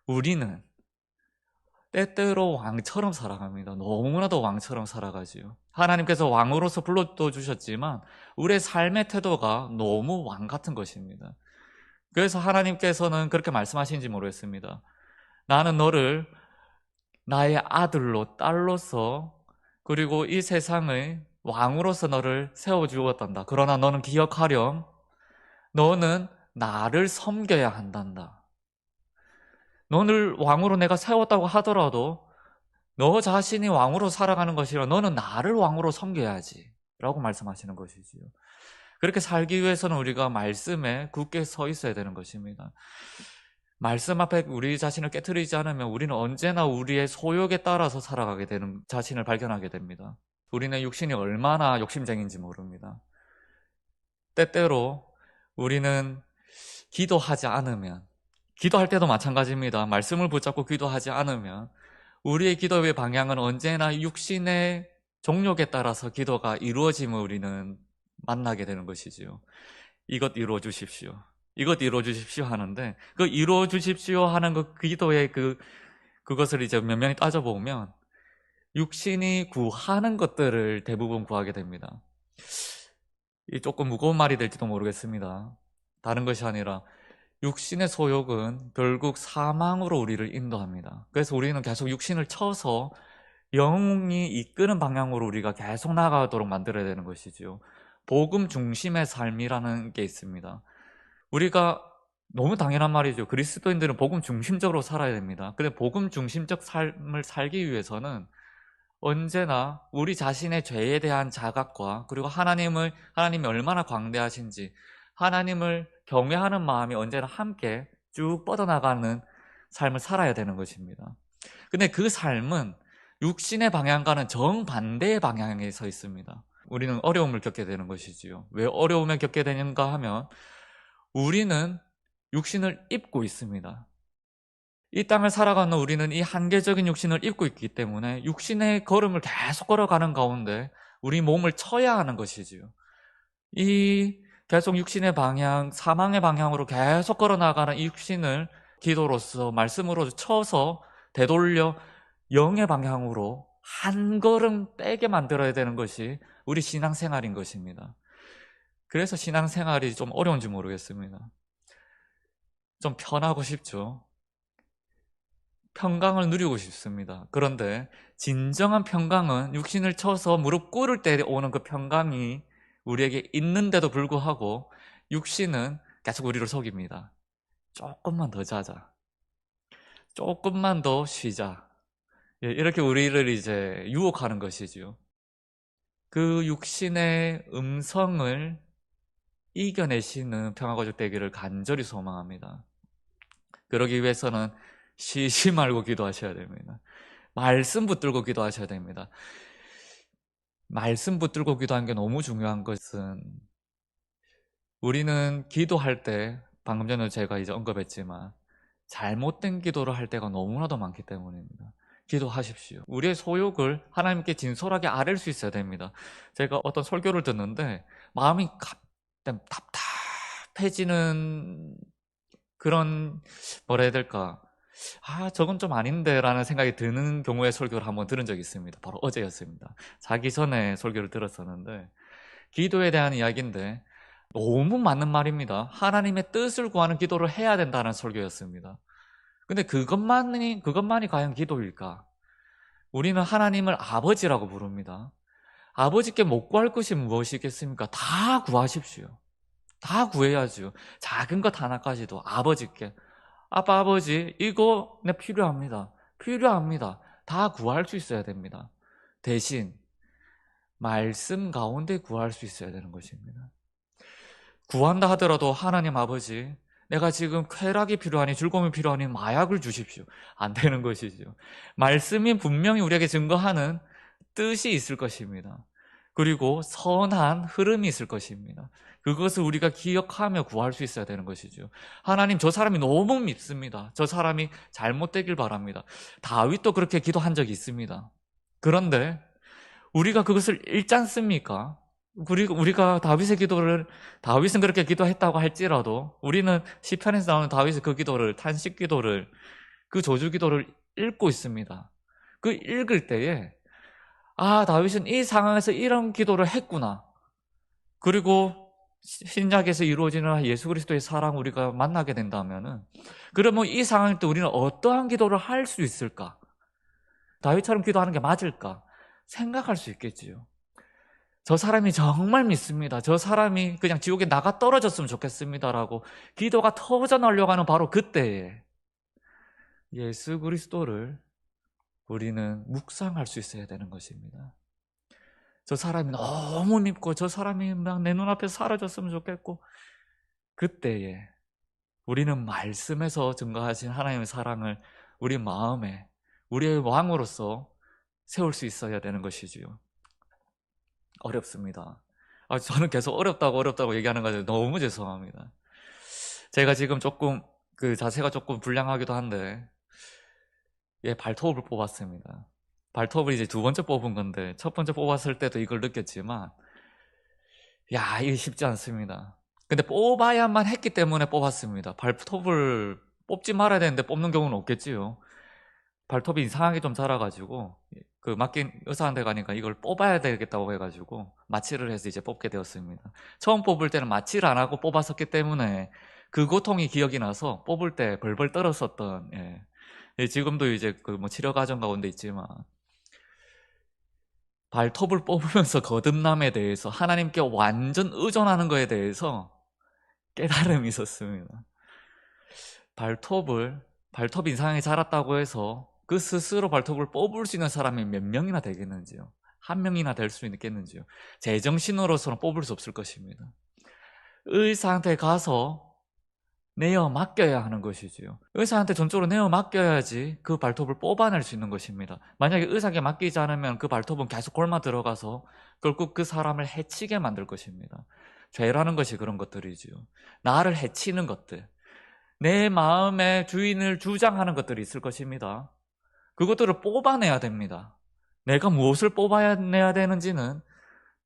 우리는 때때로 왕처럼 살아갑니다. 너무나도 왕처럼 살아가지요. 하나님께서 왕으로서 불러주셨지만 우리의 삶의 태도가 너무 왕 같은 것입니다. 그래서 하나님께서는 그렇게 말씀하신지 모르겠습니다. 나는 너를 나의 아들로, 딸로서, 그리고 이 세상의 왕으로서 너를 세워주었단다. 그러나 너는 기억하렴. 너는 나를 섬겨야 한단다. 너를 왕으로 내가 세웠다고 하더라도 너 자신이 왕으로 살아가는 것이라 너는 나를 왕으로 섬겨야지 라고 말씀하시는 것이지요. 그렇게 살기 위해서는 우리가 말씀에 굳게 서 있어야 되는 것입니다. 말씀 앞에 우리 자신을 깨트리지 않으면 우리는 언제나 우리의 소욕에 따라서 살아가게 되는 자신을 발견하게 됩니다. 우리는 육신이 얼마나 욕심쟁인지 모릅니다. 때때로 우리는 기도하지 않으면, 기도할 때도 마찬가지입니다. 말씀을 붙잡고 기도하지 않으면 우리의 기도의 방향은 언제나 육신의 종욕에 따라서 기도가 이루어짐을 우리는 만나게 되는 것이지요. 이것 이루어 주십시오. 이것 이루어 주십시오 하는데 그 이루어 주십시오 하는 그 기도의 그것을 이제 면면히 따져보면 육신이 구하는 것들을 대부분 구하게 됩니다. 이 조금 무거운 말이 될지도 모르겠습니다. 다른 것이 아니라 육신의 소욕은 결국 사망으로 우리를 인도합니다. 그래서 우리는 계속 육신을 쳐서 영이 이끄는 방향으로 우리가 계속 나아가도록 만들어야 되는 것이지요. 복음 중심의 삶이라는 게 있습니다. 우리가 너무 당연한 말이죠. 그리스도인들은 복음 중심적으로 살아야 됩니다. 근데 복음 중심적 삶을 살기 위해서는 언제나 우리 자신의 죄에 대한 자각과 그리고 하나님이 얼마나 광대하신지 하나님을 경외하는 마음이 언제나 함께 쭉 뻗어나가는 삶을 살아야 되는 것입니다. 근데 그 삶은 육신의 방향과는 정반대의 방향에 서 있습니다. 우리는 어려움을 겪게 되는 것이지요. 왜 어려움을 겪게 되는가 하면 우리는 육신을 입고 있습니다. 이 땅을 살아가는 우리는 이 한계적인 육신을 입고 있기 때문에 육신의 걸음을 계속 걸어가는 가운데 우리 몸을 쳐야 하는 것이지요. 이 계속 육신의 방향, 사망의 방향으로 계속 걸어나가는 이 육신을 기도로서 말씀으로 쳐서 되돌려 영의 방향으로 한 걸음 떼게 만들어야 되는 것이 우리 신앙생활인 것입니다. 그래서 신앙생활이 좀 어려운지 모르겠습니다. 좀 편하고 싶죠. 평강을 누리고 싶습니다. 그런데 진정한 평강은 육신을 쳐서 무릎 꿇을 때 오는 그 평강이 우리에게 있는데도 불구하고 육신은 계속 우리를 속입니다. 조금만 더 자자. 조금만 더 쉬자. 이렇게 우리를 이제 유혹하는 것이지요. 그 육신의 음성을 이겨내시는 평화가족 되기를 간절히 소망합니다. 그러기 위해서는 쉬지 말고 기도하셔야 됩니다. 말씀 붙들고 기도하셔야 됩니다. 말씀 붙들고 기도하는 게 너무 중요한 것은 우리는 기도할 때 방금 전에 제가 이제 언급했지만 잘못된 기도를 할 때가 너무나도 많기 때문입니다. 기도하십시오. 우리의 소욕을 하나님께 진솔하게 아뢰 수 있어야 됩니다. 제가 어떤 설교를 듣는데 마음이 답답해지는 그런 뭐라 해야 될까, 저건 좀 아닌데 라는 생각이 드는 경우의 설교를 한번 들은 적이 있습니다. 바로 어제였습니다. 자기 전에 설교를 들었었는데 기도에 대한 이야기인데 너무 맞는 말입니다. 하나님의 뜻을 구하는 기도를 해야 된다는 설교였습니다. 근데 그것만이 과연 기도일까? 우리는 하나님을 아버지라고 부릅니다. 아버지께 못 구할 것이 무엇이겠습니까? 다 구하십시오. 다 구해야죠. 작은 것 하나까지도 아버지께, 아빠, 아버지, 이거 내 필요합니다. 필요합니다. 다 구할 수 있어야 됩니다. 대신 말씀 가운데 구할 수 있어야 되는 것입니다. 구한다 하더라도 하나님 아버지, 내가 지금 쾌락이 필요하니 즐거움이 필요하니 마약을 주십시오. 안 되는 것이죠. 말씀이 분명히 우리에게 증거하는 뜻이 있을 것입니다. 그리고 선한 흐름이 있을 것입니다. 그것을 우리가 기억하며 구할 수 있어야 되는 것이죠. 하나님, 저 사람이 너무 밉습니다. 저 사람이 잘못되길 바랍니다. 다윗도 그렇게 기도한 적이 있습니다. 그런데 우리가 그것을 읽지 않습니까? 우리가 다윗의 기도를, 다윗은 그렇게 기도했다고 할지라도 우리는 시편에서 나오는 다윗의 그 기도를, 탄식 기도를, 그 저주 기도를 읽고 있습니다. 그 읽을 때에 다윗은 이 상황에서 이런 기도를 했구나. 그리고 신약에서 이루어지는 예수 그리스도의 사랑 우리가 만나게 된다면은, 그러면 이 상황일 때 우리는 어떠한 기도를 할 수 있을까? 다윗처럼 기도하는 게 맞을까? 생각할 수 있겠지요. 저 사람이 정말 믿습니다. 저 사람이 그냥 지옥에 나가 떨어졌으면 좋겠습니다라고 기도가 터져 나려가는 바로 그때에 예수 그리스도를 우리는 묵상할 수 있어야 되는 것입니다. 저 사람이 너무 믿고 저 사람이 막 내 눈앞에 사라졌으면 좋겠고, 그때에 우리는 말씀에서 증거하신 하나님의 사랑을 우리 마음에 우리의 왕으로서 세울 수 있어야 되는 것이지요. 어렵습니다. 저는 계속 어렵다고 얘기하는 거죠. 너무 죄송합니다. 제가 지금 조금 그 자세가 조금 불량하기도 한데, 발톱을 뽑았습니다. 발톱을 이제 두 번째 뽑은 건데, 첫 번째 뽑았을 때도 이걸 느꼈지만, 이게 쉽지 않습니다. 근데 뽑아야만 했기 때문에 뽑았습니다. 발톱을 뽑지 말아야 되는데 뽑는 경우는 없겠지요. 발톱이 이상하게 좀 자라가지고 그 맡긴 의사한테 가니까 이걸 뽑아야 되겠다고 해가지고 마취를 해서 이제 뽑게 되었습니다. 처음 뽑을 때는 마취를 안 하고 뽑았었기 때문에 그 고통이 기억이 나서 뽑을 때 벌벌 떨었었던, 지금도 이제 그 뭐 치료 과정 가운데 있지만, 발톱을 뽑으면서 거듭남에 대해서, 하나님께 완전 의존하는 거에 대해서 깨달음이 있었습니다. 발톱이 이상하게 자랐다고 해서 그 스스로 발톱을 뽑을 수 있는 사람이 몇 명이나 되겠는지요? 한 명이나 될 수 있겠는지요? 제정신으로서는 뽑을 수 없을 것입니다. 의사한테 가서 내어 맡겨야 하는 것이지요. 의사한테 전적으로 내어 맡겨야지 그 발톱을 뽑아낼 수 있는 것입니다. 만약에 의사에게 맡기지 않으면 그 발톱은 계속 골마 들어가서 결국 그 사람을 해치게 만들 것입니다. 죄라는 것이 그런 것들이지요. 나를 해치는 것들, 내 마음의 주인을 주장하는 것들이 있을 것입니다. 그것들을 뽑아내야 됩니다. 내가 무엇을 뽑아내야 되는지는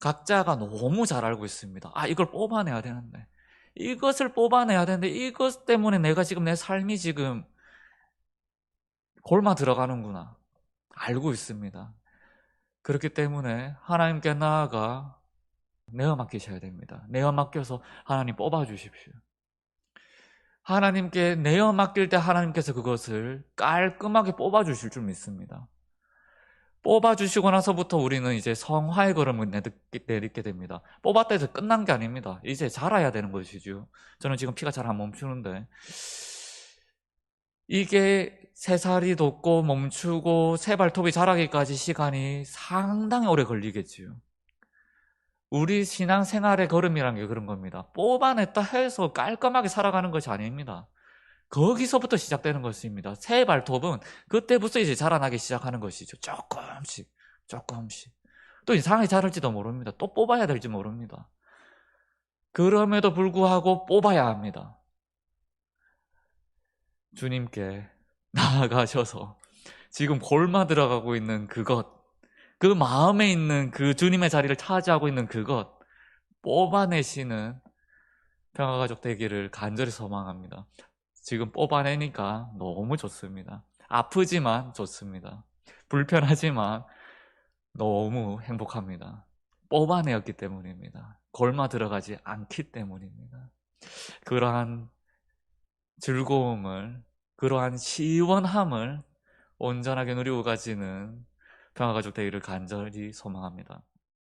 각자가 너무 잘 알고 있습니다. 이걸 뽑아내야 되는데, 이것을 뽑아내야 되는데, 이것 때문에 내가 지금 내 삶이 지금 골마 들어가는구나 알고 있습니다. 그렇기 때문에 하나님께 나아가 내어 맡기셔야 됩니다. 내어 맡겨서 하나님 뽑아주십시오. 하나님께 내어 맡길 때 하나님께서 그것을 깔끔하게 뽑아주실 줄 믿습니다. 뽑아주시고 나서부터 우리는 이제 성화의 걸음을 내딛게 됩니다. 뽑았다 해서 끝난 게 아닙니다. 이제 자라야 되는 것이죠. 저는 지금 피가 잘 안 멈추는데, 이게 새 살이 돋고 멈추고 새 발톱이 자라기까지 시간이 상당히 오래 걸리겠지요. 우리 신앙생활의 걸음이란 게 그런 겁니다. 뽑아냈다 해서 깔끔하게 살아가는 것이 아닙니다. 거기서부터 시작되는 것입니다. 새 발톱은 그때부터 이제 자라나기 시작하는 것이죠. 조금씩. 또 이상하게 자랄지도 모릅니다. 또 뽑아야 될지 모릅니다. 그럼에도 불구하고 뽑아야 합니다. 주님께 나아가셔서 지금 골마 들어가고 있는 그것, 그 마음에 있는 그 주님의 자리를 차지하고 있는 그것 뽑아내시는 평화가족 되기를 간절히 소망합니다. 지금 뽑아내니까 너무 좋습니다. 아프지만 좋습니다. 불편하지만 너무 행복합니다. 뽑아내었기 때문입니다. 골마 들어가지 않기 때문입니다. 그러한 즐거움을, 그러한 시원함을 온전하게 누리고 가지는 평화가족 되기를 간절히 소망합니다.